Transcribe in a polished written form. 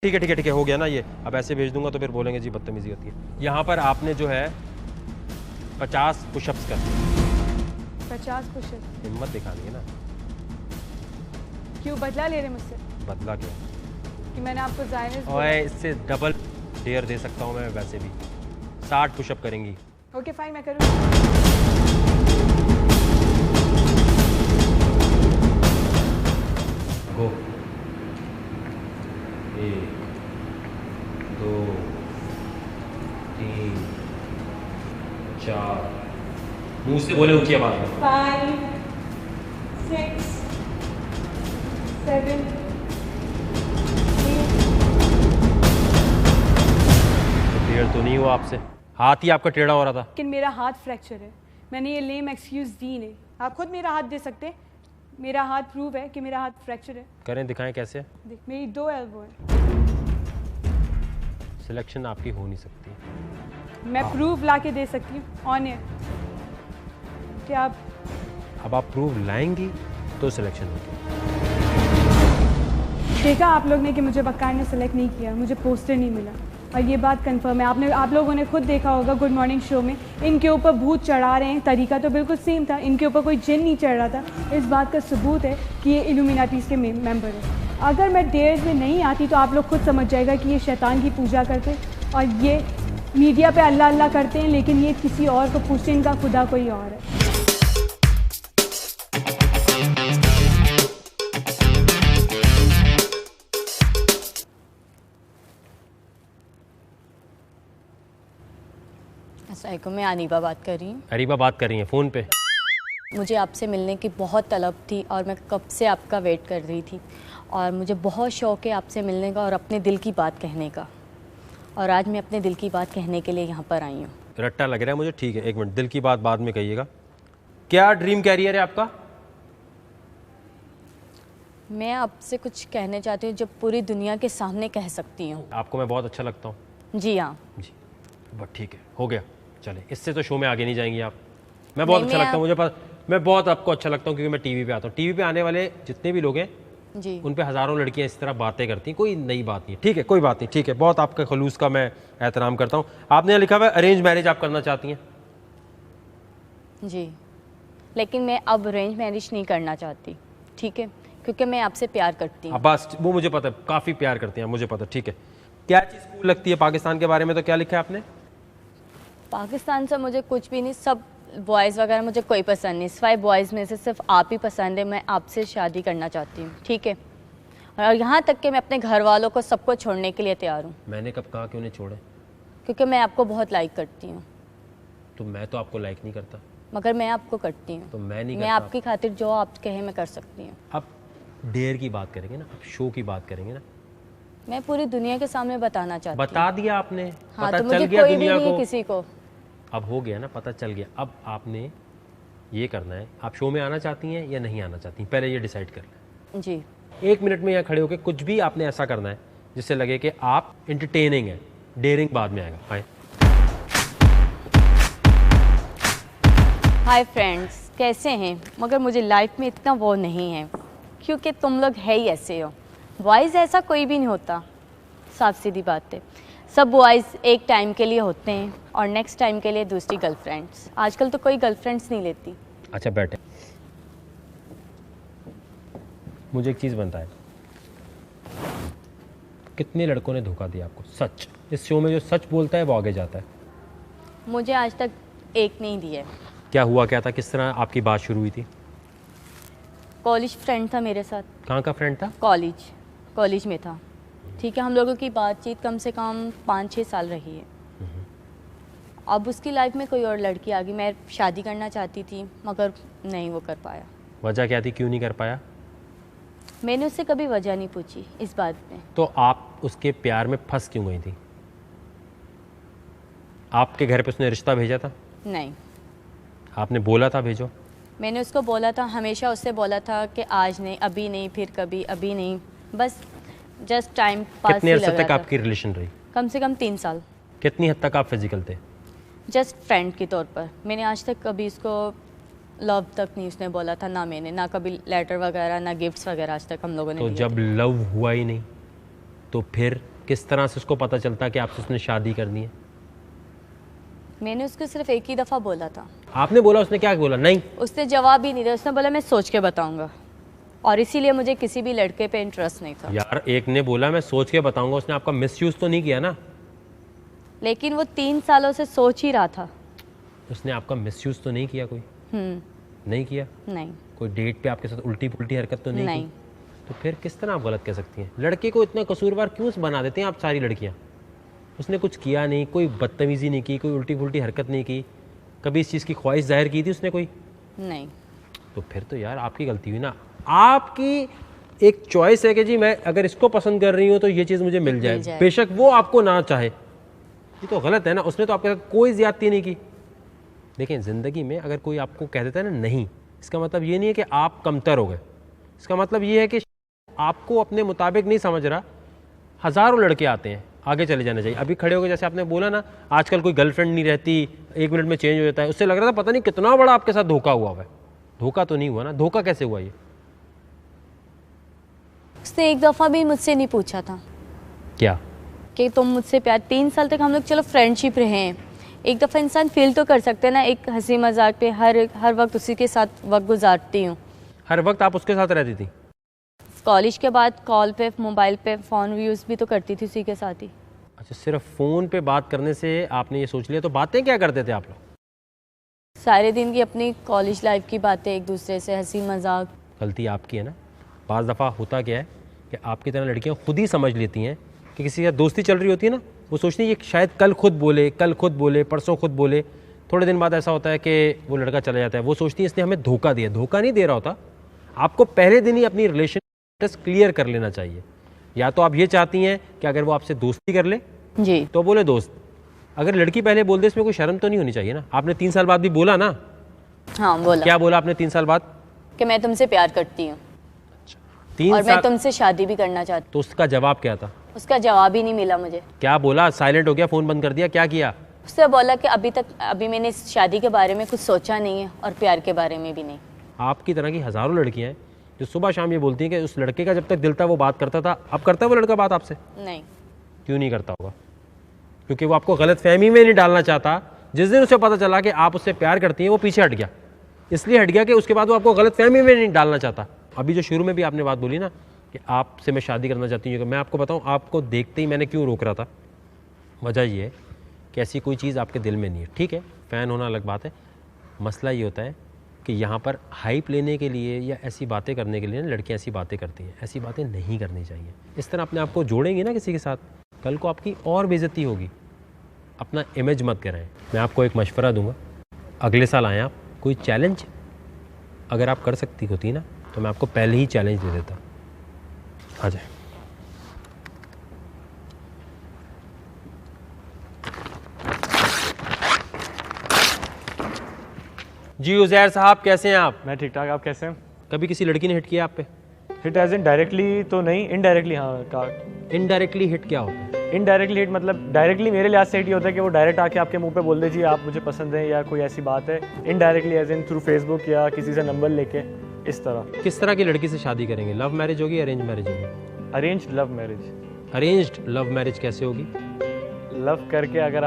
ठीक है ठीक है ठीक है, हो गया ना ये। अब ऐसे भेज दूंगा तो फिर बोलेंगे जी बदतमीजी होती है। यहाँ पर आपने जो है 50 पुशअप्स कर 50 पुशअप। हिम्मत दिखानी है ना। क्यों बदला ले रहे मुझसे बदला क्या? कि मैंने आपको जायनेस ओए इससे डबल डेयर दे सकता हूँ मैं वैसे भी। 60 पुशअप करेंगी। ओके फाइन, मैं करूँगी। गो। 1 2 3 4 मुंह से बोले ऊंची आवाज में। 5 6 7 टेढ़ तो नहीं हुआ आपसे, हाथ ही आपका टेढ़ा हो रहा था। लेकिन मेरा हाथ फ्रैक्चर है। मैंने ये लेम एक्सक्यूज दी नहीं। आप खुद मेरा हाथ दे सकते हैं। मेरा हाथ प्रूव है कि मेरा हाथ फ्रैक्चर है। करें, दिखाएं कैसे। देख, मेरी 2 एल्बो है। सिलेक्शन आपकी हो नहीं सकती। मैं प्रूफ ला के दे सकती हूँ ऑन एयर कि आप अब आप प्रूफ लाएंगी तो सिलेक्शन होगी। देखा आप लोग ने कि मुझे बक्कार ने सेलेक्ट नहीं किया, मुझे पोस्टर नहीं मिला। और ये बात कंफर्म है। आप लोगों ने खुद देखा होगा गुड मॉर्निंग शो में इनके ऊपर भूत चढ़ा रहे हैं। तरीका तो बिल्कुल सेम था, इनके ऊपर कोई जिन नहीं चढ़ रहा था। इस बात का सबूत है कि ये इल्यूमिनाटीज के मेंबर है। अगर मैं डेयर्स में नहीं आती तो आप लोग खुद समझ जाएगा कि ये शैतान की पूजा करते और ये मीडिया पे अल्लाह अल्लाह करते हैं, लेकिन ये किसी और को पूछते, इनका खुदा कोई और है। अस्सलामुअलैकुम, मैं अनीबा बात कर रही हूँ। अरीबा बात कर रही हैं फ़ोन पे। मुझे आपसे मिलने की बहुत तलब थी और मैं कब से आपका वेट कर रही थी और मुझे बहुत शौक़ है आपसे मिलने का और अपने दिल की बात कहने का। और आज मैं अपने दिल की बात कहने के लिए यहाँ पर आई हूँ। रट्टा लग रहा है मुझे। ठीक है, एक मिनट, दिल की बात बाद में कहिएगा। क्या ड्रीम कैरियर है आपका? मैं आपसे कुछ कहने चाहती हूँ जो पूरी दुनिया के सामने कह सकती हूँ। आपको मैं बहुत अच्छा लगता हूँ? जी हाँ। जी बस ठीक है, हो गया। चले, इससे तो शो में आगे नहीं जाएंगी आप। मैं बहुत अच्छा लगता हूँ, मुझे पता, मैं बहुत आपको अच्छा लगता हूँ क्योंकि मैं टीवी पे आता हूँ। टीवी पे आने वाले जितने भी लोग हैं जी, उन पे हज़ारों लड़कियाँ इस तरह बातें करती हैं, कोई नई बात नहीं है। ठीक है, कोई बात नहीं, ठीक है, बहुत आपका खलूस का मैं एहतराम करता हूँ। आपने यहाँ लिखा हुआ है अरेंज मैरिज आप करना चाहती हैं? जी, लेकिन मैं अब अरेंज मैरिज नहीं करना चाहती, ठीक है, क्योंकि मैं आपसे प्यार करती हूँ। बस वो मुझे पता है, काफ़ी प्यार करते हैं, मुझे पता, ठीक है। क्या चीज़ कूल लगती है पाकिस्तान के बारे में? तो क्या लिखा है आपने? पाकिस्तान से मुझे कुछ भी नहीं, सब बॉयज़ वगैरह मुझे कोई पसंद नहीं। सिवाय बॉयज़ में से सिर्फ आप ही पसंद है। मैं आपसे शादी करना चाहती हूँ, ठीक है, और यहाँ तक कि मैं अपने घर वालों को सबको छोड़ने के लिए तैयार हूँ। मैंने कब कहा कि उन्हें छोड़े? क्योंकि मैं आपको बहुत लाइक करती हूँ। तो मैं तो आपको लाइक नहीं करता। मगर मैं आपको करती हूँ। तो मैं नहीं मैं करता। आपकी खातिर जो आप कहे मैं कर सकती हूँ। अब डेयर की बात करेंगे ना, अब शो की बात करेंगे ना। मैं पूरी दुनिया के सामने बताना चाहती हूँ। बता दिया आपने, हाँ, पता तो चल मुझे गया कोई भी दुनिया नहीं है को। किसी को। अब हो गया ना, पता चल गया। अब आपने ये करना है, आप शो में आना चाहती हैं या नहीं आना चाहती, पहले ये डिसाइड कर लें। जी, 1 मिनट में यहाँ खड़े होकर कुछ भी आपने ऐसा करना है जिससे लगे कि आप इंटरटेनिंग है। डेयरिंग बाद में आएगा। हाय हाय फ्रेंड्स, कैसे हैं? मगर मुझे लाइफ में इतना वो नहीं है क्योंकि तुम लोग है ही ऐसे हो। बॉयज़ ऐसा कोई भी नहीं होता, साफ सीधी बात है। सब बॉयज़ एक टाइम के लिए होते हैं और नेक्स्ट टाइम के लिए दूसरी गर्लफ्रेंड्स। आजकल तो कोई गर्लफ्रेंड्स नहीं लेती। अच्छा बैठे, मुझे एक चीज़ बनता है, कितने लड़कों ने धोखा दिया आपको? सच, इस शो में जो सच बोलता है वो आगे जाता है। मुझे आज तक एक नहीं दिया। क्या हुआ, क्या था, किस तरह आपकी बात शुरू हुई थी? कॉलेज फ्रेंड था मेरे साथ। कहाँ का फ्रेंड था? कॉलेज में था, ठीक है। हम लोगों की बातचीत कम से कम 5-6 साल रही है। अब उसकी लाइफ में कोई और लड़की आ गई। मैं शादी करना चाहती थी मगर नहीं वो कर पाया। वजह क्या थी, क्यों नहीं कर पाया? मैंने उससे कभी वजह नहीं पूछी इस बात में। तो आप उसके प्यार में फंस क्यों गई थी? आपके घर पे उसने रिश्ता भेजा था? नहीं, आपने बोला था भेजो? मैंने उसको बोला था, हमेशा उससे बोला था कि आज नहीं, अभी नहीं, फिर कभी, अभी नहीं, बस जस्ट टाइम पास। कितने अरसे तक आपकी रिलेशन रही? कम से कम 3 साल। कितनी हद तक आप फिजिकल थे? जस्ट फ्रेंड के तौर पर। मैंने आज तक कभी इसको लव तक नहीं उसने बोला था, ना मैंने, ना कभी लेटर वगैरह, ना गिफ्ट्स वगैरह आज तक हम लोगों ने तो दिए जब थे। लव हुआ ही नहीं तो फिर किस तरह से उसको पता चलता कि आपसे उसने शादी करनी है? मैंने उसको सिर्फ एक ही दफ़ा बोला था। आपने बोला, उसने क्या बोला? नहीं। उसने जवाब ही नहीं दिया। उसने बोला मैं सोच के बताऊंगा, और इसीलिए मुझे किसी भी लड़के पे इंटरेस्ट नहीं था। यार एक ने बोला मैं सोच के बताऊंगा, उसने आपका मिसयूज तो नहीं किया ना? लेकिन वो 3 सालों से सोच ही रहा था। उसने आपका मिसयूज तो नहीं किया? कोई नहीं किया? नहीं। कोई डेट पे आपके साथ उल्टी पुल्टी हरकत तो नहीं नहीं। की? तो फिर किस तरह आप गलत कह सकती हैं? लड़के को इतना कसूरवार क्यों बना देते हैं आप सारी लड़कियां? उसने कुछ किया नहीं, कोई बदतमीजी नहीं की, कोई उल्टी पुल्टी हरकत नहीं की, कभी इस चीज़ की ख्वाहिश जाहिर की थी उसने कोई? नहीं। तो फिर तो यार आपकी गलती हुई ना। आपकी एक चॉइस है कि जी मैं अगर इसको पसंद कर रही हूँ तो ये चीज़ मुझे मिल जाए, बेशक वो आपको ना चाहे। ये तो गलत है ना। उसने तो आपके साथ कोई ज्यादती नहीं की। देखें, ज़िंदगी में अगर कोई आपको कह देता है ना नहीं, इसका मतलब ये नहीं है कि आप कमतर हो गए। इसका मतलब ये है कि आपको अपने मुताबिक नहीं समझ रहा। हज़ारों लड़के आते हैं, आगे चले जाना चाहिए। अभी खड़े हो गए, जैसे आपने बोला ना आजकल कोई गर्लफ्रेंड नहीं रहती, 1 मिनट में चेंज हो जाता है। उससे लग रहा था पता नहीं कितना बड़ा आपके साथ धोखा हुआ है। धोखा तो नहीं हुआ ना? धोखा कैसे हुआ ये? उसने एक दफ़ा भी मुझसे नहीं पूछा था क्या कि तुम मुझसे प्यार। 3 साल तक हम लोग चलो फ्रेंडशिप रहे हैं, एक दफ़ा इंसान फील तो कर सकते हैं ना। एक हंसी मजाक पे हर वक्त उसी के साथ वक्त गुजारती हूँ। हर वक्त आप उसके साथ रहती थी? कॉलेज के बाद कॉल पे, मोबाइल पे फ़ोन यूज़ भी तो करती थी उसी के साथ ही। अच्छा, सिर्फ फ़ोन पे बात करने से आपने ये सोच लिया? तो बातें क्या करते थे आप लोग? सारे दिन की अपनी कॉलेज लाइफ की बातें, एक दूसरे से हंसी मजाक। गलती आपकी है ना। बाज़ दफ़ा होता क्या है कि आपकी तरह लड़कियां खुद ही समझ लेती हैं कि किसी का दोस्ती चल रही होती है ना, वो सोचती है कि शायद कल खुद बोले, परसों खुद बोले। थोड़े दिन बाद ऐसा होता है कि वो लड़का चला जाता है। वो सोचती है इसने हमें धोखा दिया। धोखा नहीं दे रहा होता। आपको पहले दिन ही अपनी रिलेशन क्लियर कर लेना चाहिए। या तो आप ये चाहती हैं कि अगर वो आपसे दोस्ती कर ले जी तो बोले दोस्त। अगर लड़की पहले बोल दे, इसमें कोई शर्म तो नहीं होनी चाहिए ना। आपने 3 साल बाद भी बोला ना? हाँ बोला। क्या बोला आपने 3 साल बाद? कि मैं तुमसे प्यार करती हूँ 3 और साल। मैं तुमसे शादी भी करना चाहती तो उसका जवाब क्या था? हूँ। उसका जवाब ही नहीं मिला मुझे। क्या बोला? साइलेंट हो गया, फ़ोन बंद कर दिया? क्या किया? उससे बोला कि अभी मैंने शादी के बारे में कुछ सोचा नहीं है और प्यार के बारे में भी नहीं। आपकी तरह की हज़ारों लड़कियां हैं जो सुबह शाम ये बोलती हैं कि उस लड़के का जब तक दिल था वो बात करता था। अब करता है वो लड़का बात आपसे? नहीं। क्यों नहीं करता होगा? क्योंकि वो आपको गलत फहमी में नहीं डालना चाहता। जिस दिन उसे पता चला कि आप उससे प्यार करती हैं वो पीछे हट गया। इसलिए हट गया कि उसके बाद वो आपको गलत फहमी में नहीं डालना चाहता। अभी जो शुरू में भी आपने बात बोली ना कि आपसे मैं शादी करना चाहती हूँ, मैं आपको बताऊँ आपको देखते ही मैंने क्यों रोक रहा था। वजह ये है कि ऐसी कोई चीज़ आपके दिल में नहीं है। ठीक है, फ़ैन होना अलग बात है। मसला ये होता है कि यहाँ पर हाइप लेने के लिए या ऐसी बातें करने के लिए ना लड़कियाँ ऐसी बातें करती हैं। ऐसी बातें नहीं करनी चाहिए। इस तरह अपने आप को जोड़ेंगी ना किसी के साथ, कल को आपकी और बेइज्जती होगी। अपना इमेज मत कराएं। मैं आपको एक मशवरा दूंगा, अगले साल आएँ आप, कोई चैलेंज अगर आप कर सकती होती ना तो मैं आपको पहले ही चैलेंज दे देता। आ जाए। जी उज़ैर साहब, कैसे हैं आप? मैं ठीक ठाक। आप कैसे हैं? कभी किसी लड़की ने हिट किया आप पे? हिट एज इन डायरेक्टली तो नहीं, इनडायरेक्टली हाँ का। इनडायरेक्टली हिट क्या होता है? इनडायरेक्टली हिट मतलब डायरेक्टली मेरे लिहाज से हिट ये होता है कि वो डायरेक्ट आके आपके मुंह पे बोल दे जी आप मुझे पसंद है या कोई ऐसी बात है। Indirectly as in through Facebook या किसी से नंबर लेके, इस तरह। किस तरह की लड़की से शादी करेंगे? लव मैरिज होगी, अरेंज मैरिज होगी? Arranged love marriage. Arranged love marriage कैसे होगी? लव करके अगर